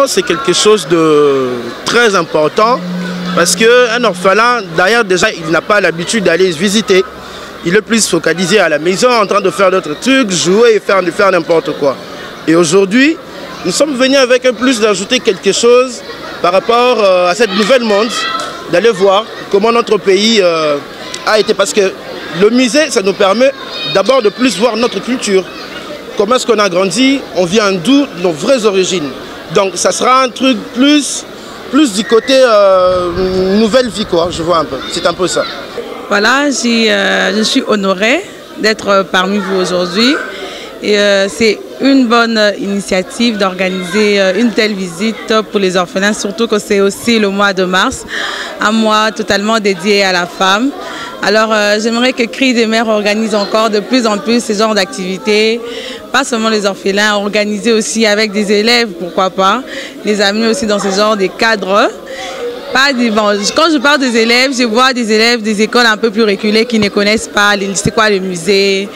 enfants, c'est quelque chose de très important parce qu'un orphelin, d'ailleurs, déjà, il n'a pas l'habitude d'aller visiter. Il est plus focalisé à la maison, en train de faire d'autres trucs, jouer et faire n'importe quoi. Et aujourd'hui, nous sommes venus avec un plus d'ajouter quelque chose par rapport à cette nouvelle monde, d'aller voir comment notre pays a été. Parce que le musée, ça nous permet d'abord de plus voir notre culture. Comment est-ce qu'on a grandi, on vient d'où, nos vraies origines. Donc ça sera un truc plus du côté nouvelle vie, quoi, je vois un peu. C'est un peu ça. Voilà, je suis honorée d'être parmi vous aujourd'hui. Et c'est une bonne initiative d'organiser une telle visite pour les orphelins, surtout que c'est aussi le mois de mars, un mois totalement dédié à la femme. Alors j'aimerais que Cris des mères organise encore de plus en plus ce genre d'activités, pas seulement les orphelins, organiser aussi avec des élèves, pourquoi pas, les amener aussi dans ce genre de cadres. Quand je parle des élèves, je vois des élèves des écoles un peu plus reculées qui ne connaissent pas c'est quoi le musée.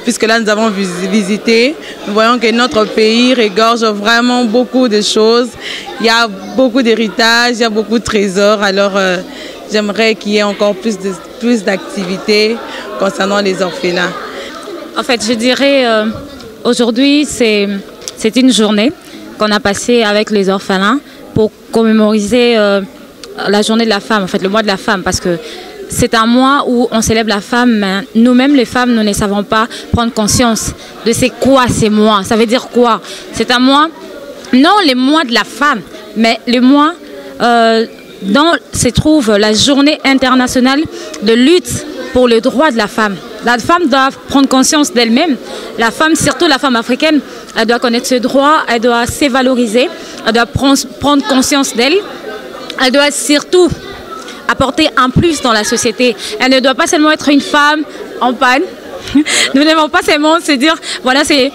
Puisque là, nous avons visité, nous voyons que notre pays regorge vraiment beaucoup de choses. Il y a beaucoup d'héritage, il y a beaucoup de trésors. Alors, j'aimerais qu'il y ait encore plus d'activités concernant les orphelins. En fait, je dirais, aujourd'hui, c'est une journée qu'on a passée avec les orphelins pour commémoriser la journée de la femme, en fait, le mois de la femme, parce que c'est un mois où on célèbre la femme, mais nous-mêmes les femmes, nous ne savons pas prendre conscience de c'est quoi ces mois, ça veut dire quoi. C'est un mois, non les mois de la femme, mais le mois dont se trouve la journée internationale de lutte pour le droit de la femme. La femme doit prendre conscience d'elle-même. La femme, surtout la femme africaine, elle doit connaître ses droits, elle doit se valoriser, elle doit prendre conscience d'elle. Elle doit surtout apporter un plus dans la société. Elle ne doit pas seulement être une femme en panne. Nous ne devons pas seulement se dire, voilà, c'est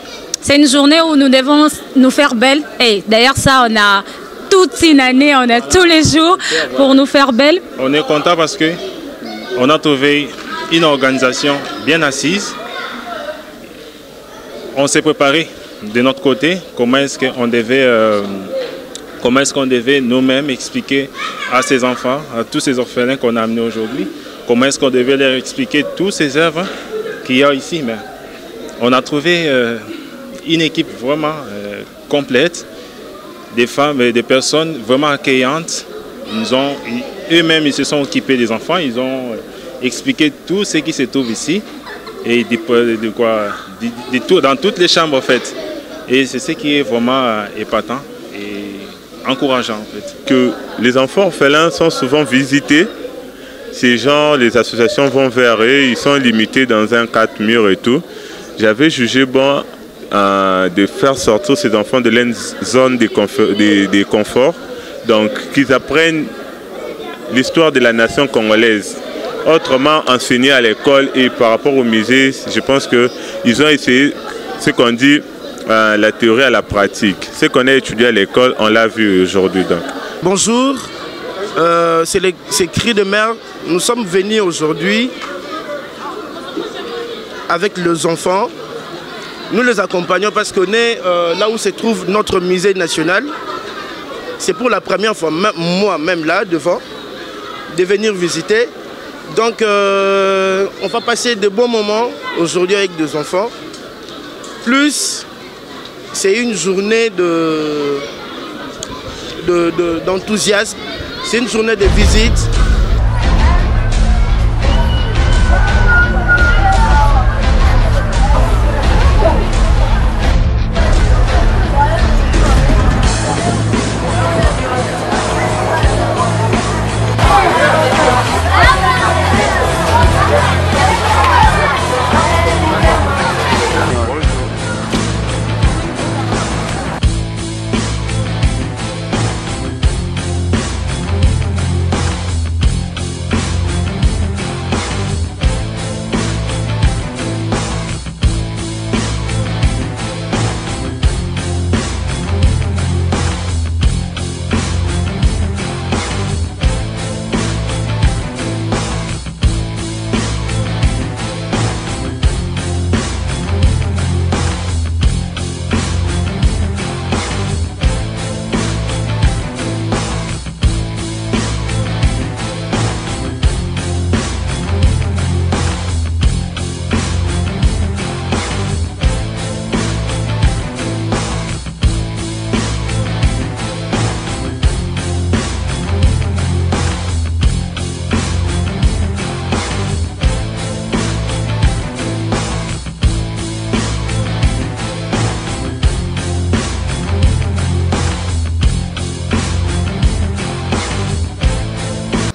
une journée où nous devons nous faire belle. Et d'ailleurs, ça, on a toute une année, on a tous les jours pour nous faire belle. On est content parce qu'on a trouvé une organisation bien assise. On s'est préparé de notre côté, comment est-ce qu'on devait nous-mêmes expliquer à ces enfants, à tous ces orphelins qu'on a amenés aujourd'hui, comment est-ce qu'on devait leur expliquer toutes ces œuvres qu'il y a ici. Mais on a trouvé une équipe vraiment complète, des femmes et des personnes vraiment accueillantes. Eux-mêmes, ils se sont occupés des enfants, ils ont expliqué tout ce qui se trouve ici, et dans toutes les chambres en fait. Et c'est ce qui est vraiment épatant et encourageant en fait. Que les enfants orphelins sont souvent visités. Ces gens, les associations vont vers eux, ils sont limités dans un 4 murs et tout. J'avais jugé bon de faire sortir ces enfants de leur zone de confort, donc qu'ils apprennent l'histoire de la nation congolaise. Autrement enseigné à l'école et par rapport au musée, je pense qu'ils ont essayé ce qu'on dit la théorie à la pratique. Ce qu'on a étudié à l'école, on l'a vu aujourd'hui. Bonjour, c'est Cris de mère. Nous sommes venus aujourd'hui avec les enfants. Nous les accompagnons parce qu'on est là où se trouve notre musée national. C'est pour la première fois, moi-même là, devant, de venir visiter. Donc, on va passer de bons moments aujourd'hui avec des enfants. Plus, c'est une journée d'enthousiasme. C'est une journée de visite.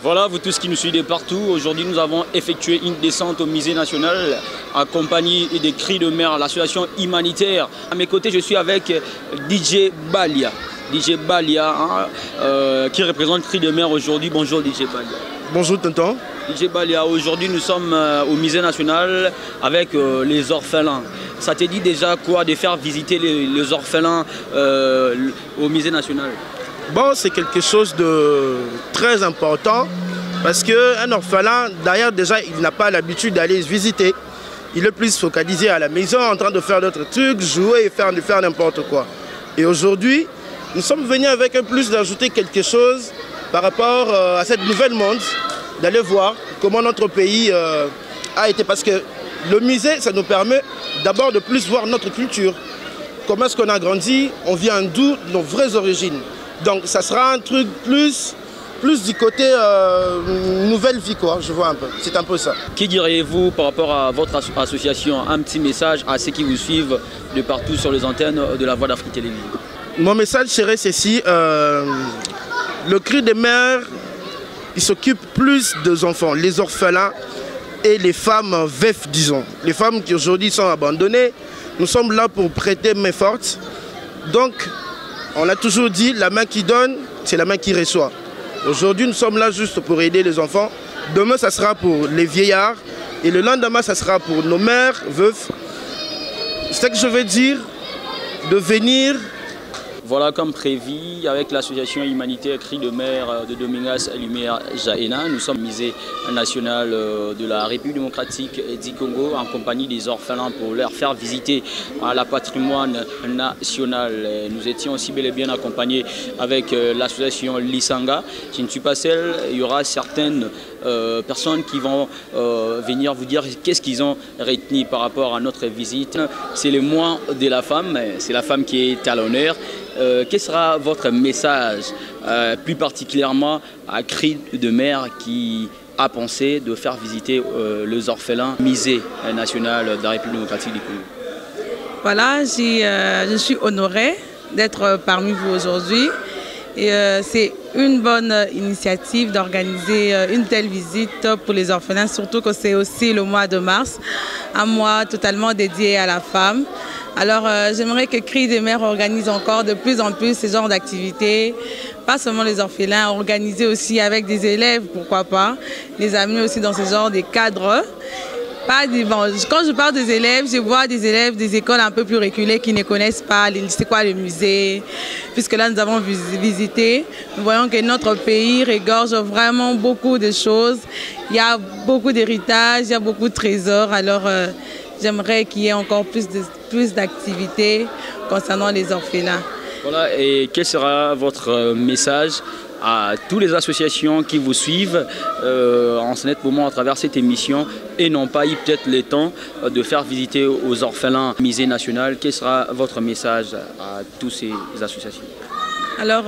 Voilà, vous tous qui nous suivez partout, aujourd'hui nous avons effectué une descente au musée national accompagné des cris de mer, l'association humanitaire. À mes côtés, je suis avec DJ Balia. DJ Balia, qui représente Cris de mer aujourd'hui. Bonjour DJ Balia. Bonjour tonton. DJ Balia, aujourd'hui nous sommes au musée national avec les orphelins. Ça te dit déjà quoi de faire visiter les orphelins au musée national? Bon, c'est quelque chose de très important parce qu'un orphelin, d'ailleurs déjà, il n'a pas l'habitude d'aller visiter. Il est plus focalisé à la maison en train de faire d'autres trucs, jouer et faire n'importe quoi. Et aujourd'hui, nous sommes venus avec un plus d'ajouter quelque chose par rapport à cette nouvelle monde, d'aller voir comment notre pays a été. Parce que le musée, ça nous permet d'abord de plus voir notre culture. Comment est-ce qu'on a grandi, on vient d'où, nos vraies origines. Donc ça sera un truc plus du côté nouvelle vie, quoi, je vois un peu. C'est un peu ça. Que diriez-vous par rapport à votre association? Un petit message à ceux qui vous suivent de partout sur les antennes de la Voix d'Afrique Télévision. Mon message serait ceci. Le Cris de mer, il s'occupe plus des enfants, les orphelins et les femmes veuves, disons. Les femmes qui aujourd'hui sont abandonnées. Nous sommes là pour prêter main forte. Donc, on a toujours dit, la main qui donne, c'est la main qui reçoit. Aujourd'hui, nous sommes là juste pour aider les enfants. Demain, ça sera pour les vieillards. Et le lendemain, ça sera pour nos mères, veuves. C'est ce que je veux dire, de venir. Voilà, comme prévu, avec l'association humanitaire Cris de mer de Domingas Lumière Jaena, nous sommes au musée national de la République démocratique du Congo en compagnie des orphelins pour leur faire visiter la patrimoine national. Nous étions aussi bel et bien accompagnés avec l'association Lisanga. Je ne suis pas seul, il y aura certaines personnes qui vont venir vous dire qu'est-ce qu'ils ont retenu par rapport à notre visite. C'est le mois de la femme, c'est la femme qui est à l'honneur. Quel sera votre message, plus particulièrement à Cris de mer qui a pensé de faire visiter les orphelins musée national de la République démocratique du Congo? Voilà, je suis honorée d'être parmi vous aujourd'hui. Et c'est une bonne initiative d'organiser une telle visite pour les orphelins, surtout que c'est aussi le mois de mars, un mois totalement dédié à la femme. Alors j'aimerais que Cris de mer organise encore de plus en plus ce genre d'activités, pas seulement les orphelins, organiser aussi avec des élèves, pourquoi pas, les amener aussi dans ce genre de cadres. Quand je parle des élèves, je vois des élèves des écoles un peu plus reculées qui ne connaissent pas c'est quoi le musée. Puisque là, nous avons visité, nous voyons que notre pays regorge vraiment beaucoup de choses. Il y a beaucoup d'héritage, il y a beaucoup de trésors. Alors, j'aimerais qu'il y ait encore plus d'activités concernant les orphelins. Voilà, et quel sera votre message à toutes les associations qui vous suivent en ce moment à travers cette émission et n'ont pas eu peut-être le temps de faire visiter aux orphelins musée national? Quel sera votre message à toutes ces associations? Alors,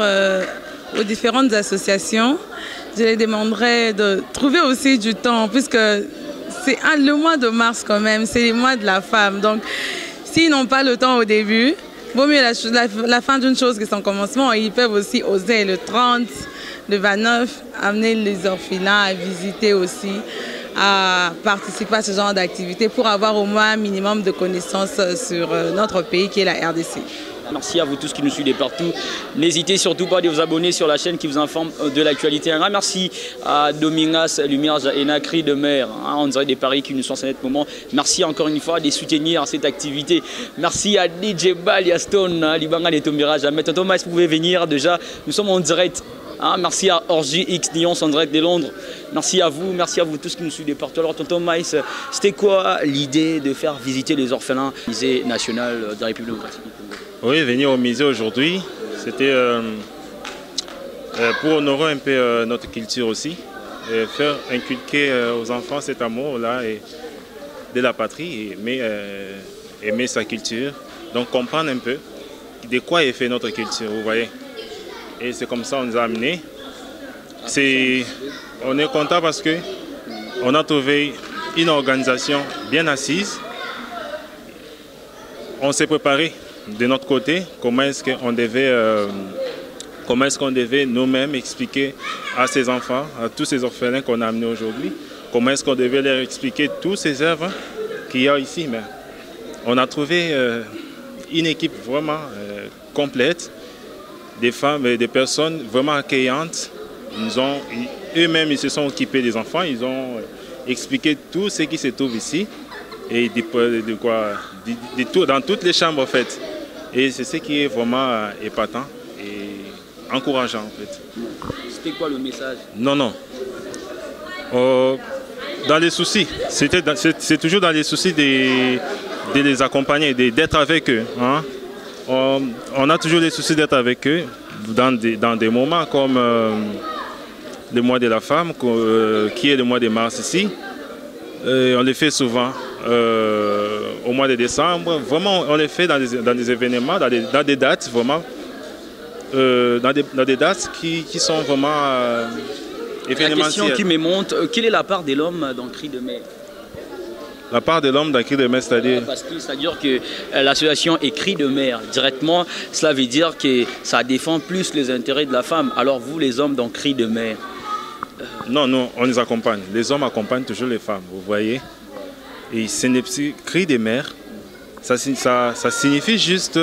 aux différentes associations, je les demanderai de trouver aussi du temps, puisque c'est le mois de mars quand même, c'est le mois de la femme. Donc, s'ils n'ont pas le temps au début, vaut mieux la fin d'une chose que son commencement. Ils peuvent aussi oser le 30, le 29, amener les orphelins à visiter aussi, à participer à ce genre d'activité pour avoir au moins un minimum de connaissances sur notre pays qui est la RDC. Merci à vous tous qui nous suivez partout. N'hésitez surtout pas de vous abonner sur la chaîne qui vous informe de l'actualité. Un grand merci à Domingas Lumière Jaena, Cris de mer, on dirait des paris qui nous sont en ce moment. Merci encore une fois de soutenir cette activité. Merci à DJ Balia Stone, Libanga de Tomira Jamais. Tonton Maïs, vous pouvez venir déjà. Nous sommes en direct. Merci à Orgy X Nyons en direct de Londres. Merci à vous tous qui nous suivez partout. Alors, Tonton Maïs, c'était quoi l'idée de faire visiter les orphelins au musée national de la République démocratique du Congo? Oui, venir au musée aujourd'hui, c'était pour honorer un peu notre culture aussi, et faire inculquer aux enfants cet amour-là de la patrie, et aimer sa culture, donc comprendre un peu de quoi est fait notre culture, vous voyez. Et c'est comme ça qu'on nous a amenés. On est content parce qu'on a trouvé une organisation bien assise. On s'est préparé de notre côté, comment est-ce qu'on devait comment est-ce qu'on devait nous-mêmes expliquer à ces enfants, à tous ces orphelins qu'on a amenés aujourd'hui, comment est-ce qu'on devait leur expliquer tous ces œuvres qu'il y a ici. Mais on a trouvé une équipe vraiment complète, des femmes et des personnes vraiment accueillantes. Eux-mêmes, ils se sont occupés des enfants, ils ont expliqué tout ce qui se trouve ici, et dans toutes les chambres en fait. Et c'est ce qui est vraiment épatant et encourageant en fait. C'était quoi le message? Non. Dans les soucis, c'est toujours dans les soucis de les accompagner, d'être avec eux. Hein. On a toujours les soucis d'être avec eux dans des moments comme le mois de la femme, qui est le mois de mars ici. On le fait souvent au mois de décembre. Vraiment, on le fait dans des événements, dans des dates vraiment, dans des dates qui sont vraiment événementielles. La question qui me monte, quelle est la part de l'homme dans Cris de mer? La part de l'homme dans Cris de mer, c'est-à-dire? Parce que c'est-à-dire que l'association est Cris de mer directement, cela veut dire que ça défend plus les intérêts de la femme. Alors vous, les hommes dans Cris de mer? Non, on les accompagne. Les hommes accompagnent toujours les femmes, vous voyez. Et ce n'est pas Cris de mer, ça signifie juste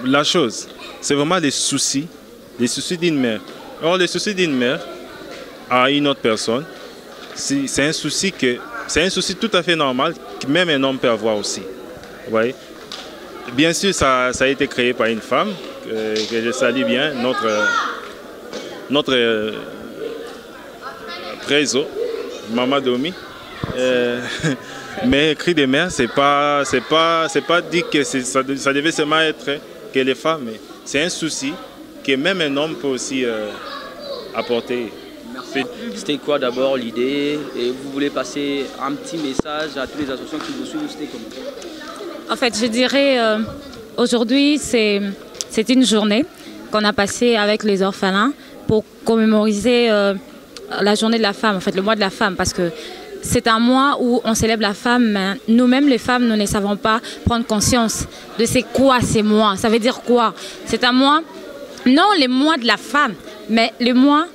la chose. C'est vraiment les soucis d'une mère. Or, les soucis d'une mère à une autre personne, c'est un souci tout à fait normal que même un homme peut avoir aussi. Vous voyez. Bien sûr, ça a été créé par une femme, que je salue bien, notre réseau, Maman Domi. Mais Cris de mer, c'est pas dit que ça devait seulement être que les femmes, mais c'est un souci que même un homme peut aussi apporter. Merci. C'était quoi d'abord l'idée? Et vous voulez passer un petit message à toutes les associations qui vous suivent? C'était comment? En fait, je dirais aujourd'hui, c'est une journée qu'on a passée avec les orphelins pour commémoriser la journée de la femme, en fait le mois de la femme, parce que c'est un mois où on célèbre la femme, mais nous-mêmes les femmes, nous ne savons pas prendre conscience de c'est quoi ces mois, ça veut dire quoi. C'est un mois, non les mois de la femme, mais le mois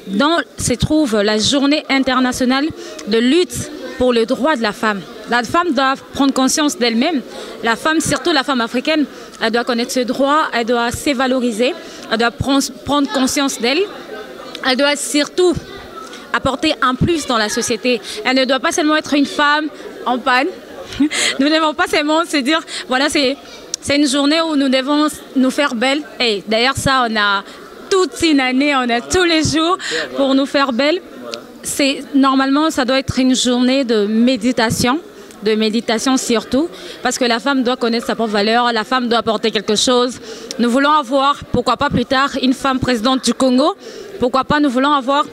dont se trouve la journée internationale de lutte pour le droit de la femme. La femme doit prendre conscience d'elle-même. La femme, surtout la femme africaine, elle doit connaître ses droits, elle doit se valoriser, elle doit prendre conscience d'elle. Elle doit surtout apporter un plus dans la société. Elle ne doit pas seulement être une femme en panne. Nous ne devons pas seulement se dire, voilà, c'est une journée où nous devons nous faire belle. Et d'ailleurs, ça, on a toute une année, on a tous les jours pour nous faire belle. Normalement, ça doit être une journée de méditation surtout, parce que la femme doit connaître sa propre valeur, la femme doit apporter quelque chose. Nous voulons avoir, pourquoi pas plus tard, une femme présidente du Congo, pourquoi pas nous voulons avoir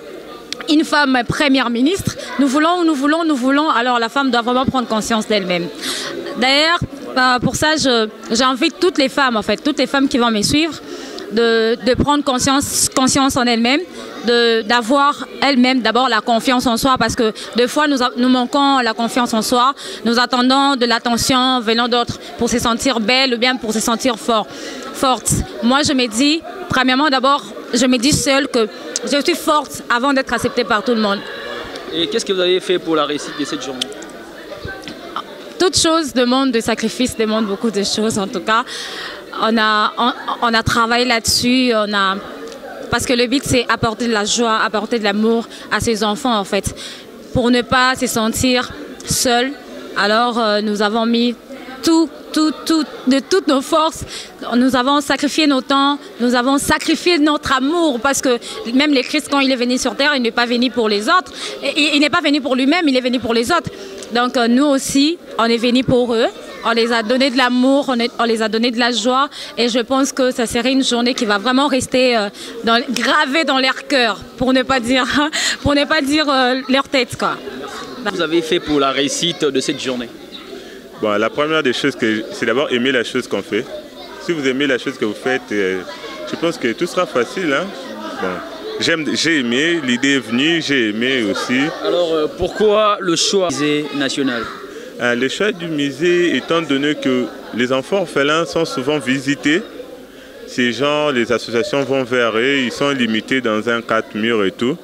une femme première ministre, nous voulons, alors la femme doit vraiment prendre conscience d'elle-même. D'ailleurs, pour ça, j'invite toutes les femmes, en fait, toutes les femmes qui vont me suivre, de prendre conscience en elles-mêmes, d'avoir elles-mêmes d'abord la confiance en soi, parce que des fois nous manquons la confiance en soi, nous attendons de l'attention venant d'autres pour se sentir belle ou bien pour se sentir forte. Moi je me dis, premièrement d'abord, je me dis seule que je suis forte avant d'être acceptée par tout le monde. Et qu'est-ce que vous avez fait pour la réussite de cette journée? Toute chose demande de sacrifice, demande beaucoup de choses en tout cas. On a travaillé là-dessus, parce que le but c'est apporter de la joie, apporter de l'amour à ces enfants en fait, pour ne pas se sentir seuls. Alors nous avons mis de toutes nos forces, nous avons sacrifié nos temps, nous avons sacrifié notre amour, parce que même le Christ quand il est venu sur terre, il n'est pas venu pour les autres, il n'est pas venu pour lui-même, il est venu pour les autres. Donc nous aussi, on est venu pour eux. On les a donné de l'amour, on les a donné de la joie, et je pense que ça serait une journée qui va vraiment rester gravée dans leur cœur, pour ne pas dire leur tête, quoi. Vous avez fait pour la réussite de cette journée? Bon, la première des choses, c'est d'abord aimer la chose qu'on fait. Si vous aimez la chose que vous faites, je pense que tout sera facile. Hein? Bon, j'ai aimé, l'idée est venue, j'ai aimé aussi. Alors pourquoi le choix du musée national? Le choix du musée, étant donné que les enfants orphelins sont souvent visités ces gens, les associations vont vers eux, ils sont limités dans un 4 murs et tout.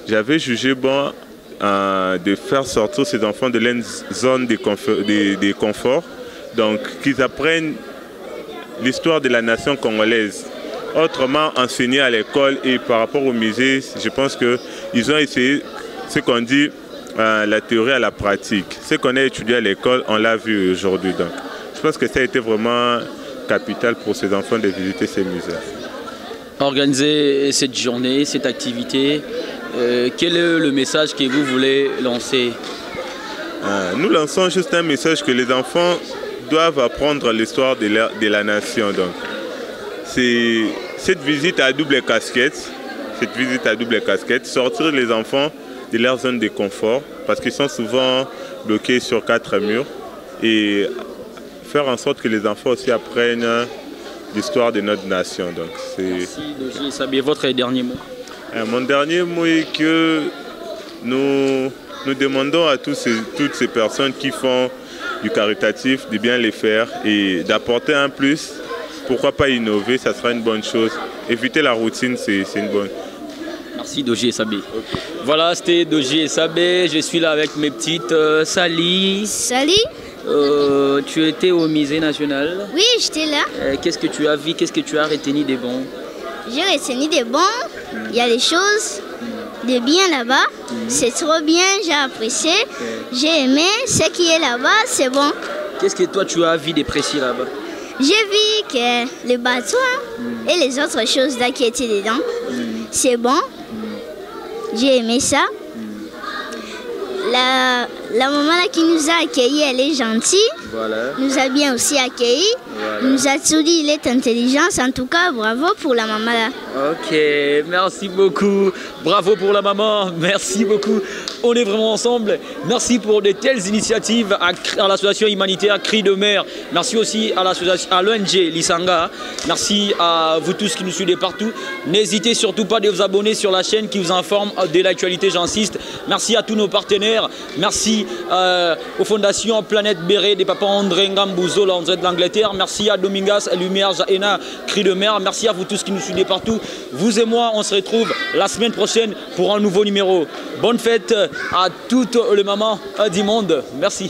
J'avais jugé bon de faire sortir ces enfants de leur zone de confort, donc qu'ils apprennent l'histoire de la nation congolaise. Autrement enseigné à l'école et par rapport au musée, je pense qu'ils ont essayé ce qu'on dit la théorie à la pratique. Ce qu'on a étudié à l'école, on l'a vu aujourd'hui. Donc, je pense que ça a été vraiment capital pour ces enfants de visiter ces musées. Organiser cette journée, cette activité, quel est le message que vous voulez lancer? Nous lançons juste un message que les enfants doivent apprendre l'histoire de la nation. Donc, c'est cette visite à double casquette, sortir les enfants de leur zone de confort, parce qu'ils sont souvent bloqués sur 4 murs, et faire en sorte que les enfants aussi apprennent l'histoire de notre nation. Donc, merci Doji Sabé. Votre dernier mot? Mon dernier mot est que nous demandons à toutes ces personnes qui font du caritatif de bien les faire et d'apporter un plus. Pourquoi pas innover, ça sera une bonne chose. Éviter la routine, c'est une bonne. Merci Doji Sabé. Okay. Voilà, c'était Doji Sabé. Je suis là avec mes petites Sally. Salut. Tu étais au musée national? Oui, j'étais là. Qu'est-ce que tu as vu? Qu'est-ce que tu as retenu des bons? J'ai retenu des bons. Il y a des choses de bien là-bas. C'est trop bien, j'ai apprécié. J'ai aimé. Ce qui est là-bas, c'est bon. Qu'est-ce que toi tu as vu de précis là-bas? J'ai vu que le bateau et les autres choses là qui étaient dedans, c'est bon. J'ai aimé ça. La maman là qui nous a accueillis, elle est gentille. Voilà. Nous a bien aussi accueillis. Voilà. Nous a tout dit, il est intelligent. En tout cas, bravo pour la maman là. Ok, merci beaucoup. Bravo pour la maman, merci beaucoup. On est vraiment ensemble. Merci pour de telles initiatives à l'association humanitaire Cri de Mer. Merci aussi à l'ONG Lisanga. Merci à vous tous qui nous suivez partout. N'hésitez surtout pas de vous abonner sur la chaîne qui vous informe de l'actualité, j'insiste. Merci à tous nos partenaires. Merci aux fondations Planète Béré des papas André Ngambouzo, l'André de l'Angleterre. Merci à Domingas, Lumière, Jaena, Cri de Mer. Merci à vous tous qui nous suivez partout. Vous et moi, on se retrouve la semaine prochaine pour un nouveau numéro. Bonne fête à toutes les mamans du monde. Merci.